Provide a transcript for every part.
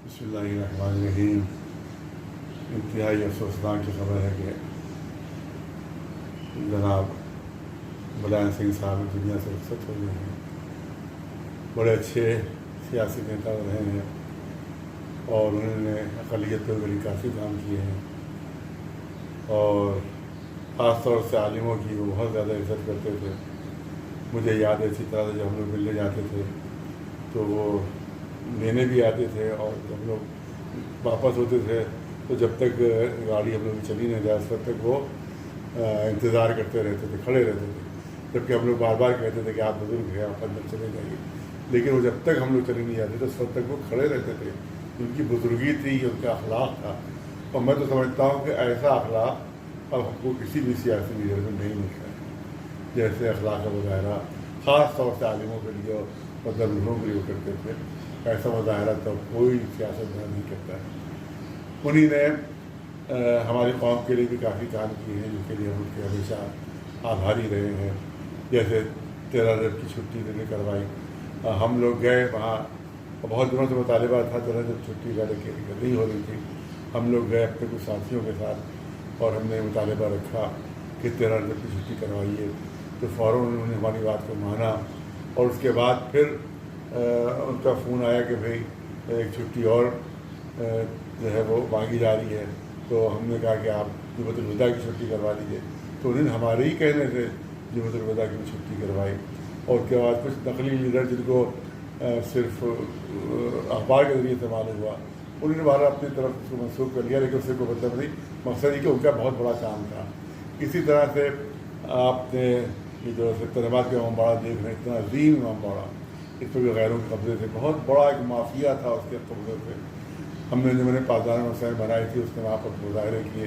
بسم اللہ الرحمن الرحیم۔ انتہائی افسوسناک کی خبر ہے کہ جناب ملائم سنگھ صاحب دنیا سے رخصت ہو گئے ہیں۔ بڑے اچھے سیاسی نیتا رہے ہیں اور انہوں نے اقلیتوں کے لیے کافی کام کیے ہیں، اور خاص طور سے عالموں کی وہ بہت زیادہ عزت کرتے تھے۔ مجھے یاد ہے اسی طرح سے جب ہم لوگ ملنے جاتے تھے تو وہ لینے بھی آتے تھے، اور جب لوگ واپس ہوتے تھے تو جب تک گاڑی ہم لوگ چلی نہیں جائے اس وقت تک وہ انتظار کرتے رہتے تھے، کھڑے رہتے تھے، جبکہ ہم لوگ بار بار کہتے تھے کہ آپ بزرگ ہیں، آپ اندر چلے جائیے، لیکن وہ جب تک ہم لوگ چلے نہیں جاتے تو اس وقت تک وہ کھڑے رہتے تھے۔ ان کی بزرگی تھی، ان کا اخلاق تھا، اور میں تو سمجھتا ہوں کہ ایسا اخلاق اب ہم کو کسی بھی سیاسی لیڈر میں نہیں ملتا ہے جیسے اخلاق کا مظاہرہ خاص طور سے عالموں کے لیے اور درمیوں کے لیے کرتے تھے۔ ایسا مظاہرہ تو کوئی سیاستدان نہیں کرتا ہے۔ انہی نے ہماری قوم کے لیے بھی کافی کام کیے ہیں، جن کے لیے ہم ان کے ہمیشہ آبھاری رہے ہیں۔ جیسے 13 رجب کی چھٹی انہوں نے کروائی، ہم لوگ گئے وہاں، بہت دنوں سے مطالبہ تھا 13 رجب چھٹی کا، لیکن نہیں ہو رہی تھی۔ ہم لوگ گئے اپنے کچھ ساتھیوں کے ساتھ اور ہم نے مطالبہ رکھا کہ 13 رجب کی چھٹی کروائیے، تو فوراً انہوں نے ہماری بات کو مانا، اور اس کے بعد پھر ان کا فون آیا کہ بھئی ایک چھٹی اور جو ہے وہ مانگی جا رہی ہے، تو ہم نے کہا کہ آپ جمعۃ الوداع کی چھٹی کروا لیجیے، تو انہوں نے ہمارے ہی کہنے سے جمعۃ الوداع کی چھٹی کروائی۔ اور اس کے بعد کچھ نقلی لیڈر جن کو صرف اخبار کے ذریعے سے معلوم ہوا، انہوں نے بارہ اپنی طرف اس کو منسوخ کر لیا، لیکن اس سے کوئی مطلب نہیں، مقصد یہ کہ ان کا بہت بڑا کام تھا۔ اسی طرح سے آپ نے یہ جو سپتمبر کے امام باڑہ دیکھ رہے ہیں، اتنا عظیم امام باڑہ، اس پہ بھی غیروں کے قبضے سے بہت بڑا ایک مافیا تھا، اس کے قبضے سے ہم نے جو پاسداران حسین بنائی تھی اس نے وہاں پر مظاہرے کیے،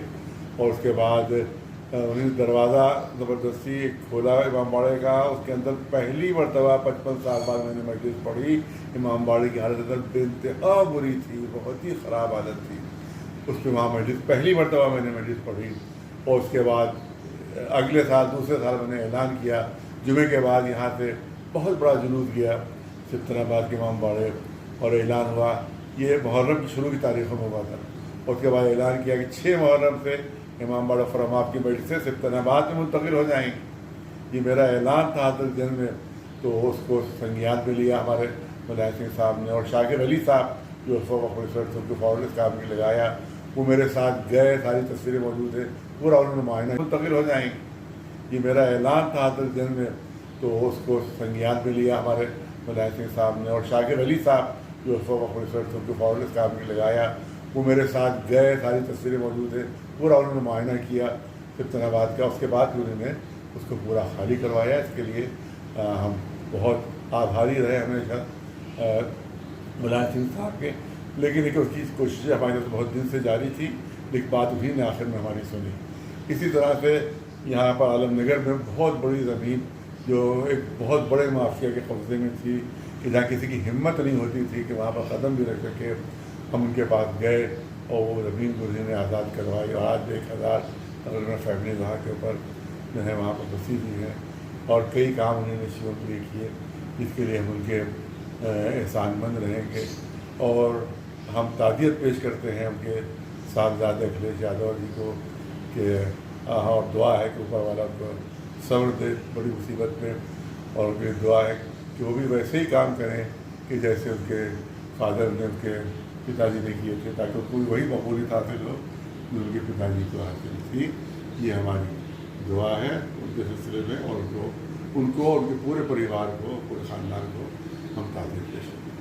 اور اس کے بعد انہوں نے دروازہ زبردستی کھولا امام باڑے کا، اس کے اندر پہلی مرتبہ 55 سال بعد میں نے مجلس پڑھی۔ امام باڑے کی حالت اندر بے انتہا بری تھی، بہت ہی خراب حالت تھی، اس پہ وہاں مجلس پہلی مرتبہ میں نے مجلس پڑھی، اور اس کے بعد اگلے سال دوسرے سال میں نے اعلان کیا، جمعے کے بعد یہاں سے بہت بڑا جلوس گیا سبطن کے امام باڑے، اور اعلان ہوا، یہ محرم کی شروع کی تاریخوں میں ہوا تھا، اور اس کے بعد اعلان کیا کہ 6 محرم سے امام باڑہ فرم آپ کی مجلس سے سبطن میں منتقل ہو جائیں گی۔ یہ میرا اعلان تھا حضرت جن میں، تو اس کو سنگیان پہ لیا ہمارے ملائم سنگھ صاحب نے، اور شاکر علی صاحب جو کو فوراً اس کام میں لگایا، وہ میرے ساتھ گئے، ساری تصویریں موجود ہیں، پورا انہوں نے معائنہ منتقل ہو جائیں گی۔ یہ میرا اعلان تھا حضرت جن میں، تو اس کو سنگیان پہ لیا ہمارے ملائم سنگھ صاحب نے، اور شاکر علی صاحب جو کو فوراً اس کام میں لگایا، وہ میرے ساتھ گئے، ساری تصویریں موجود ہیں، پورا انہوں نے معائنہ کیا سبطن کا۔ اس کے بعد انہوں نے اس کو پورا خالی کروایا۔ اس کے لیے ہم بہت آبھاری رہے ہمیشہ ملائم سنگھ صاحب کے، لیکن ایک اس کی کوششیں ہماری طرف بہت دن سے جاری تھی، لیکن بات انہیں نے آخر میں ہماری سنی۔ اسی طرح سے یہاں پر عالم نگر میں بہت بڑی زمین جو ایک بہت بڑے مافیا کے قبضے میں تھی، کہ جہاں کسی کی ہمت نہیں ہوتی تھی کہ وہاں پر قدم بھی رکھ سکے، ہم ان کے پاس گئے اور وہ زمین کو انہوں نے آزاد کروائی، اور آج 1000 فیملی وہاں کے اوپر جو ہے وہاں پر بسی ہوئی ہیں، اور کئی کام انہوں نے شیعوں کے لیے کیے، جس کے لیے ہم ان کے احسان مند رہیں گے، اور ہم تعزیت پیش کرتے ہیں ان کے صاحبزادے اکھلیش یادو جی کو، کہ اور دعا ہے کہ اوپر والا کو صبر دے بڑی مصیبت میں، اور پھر دعا ہے کہ وہ بھی ویسے ہی کام کریں کہ جیسے ان کے فادر نے ان کے پتا جی نے کیے تھے، تاکہ کوئی وہی مقبولیت حاصل ہو جو ان کے پتا جی کو حاصل تھی۔ یہ ہماری دعا ہے ان کے سلسلے میں، اور ان کو اور ان کے پورے پریوار کو، پورے خاندان کو ہم تعزیت پیش کرتے ہیں۔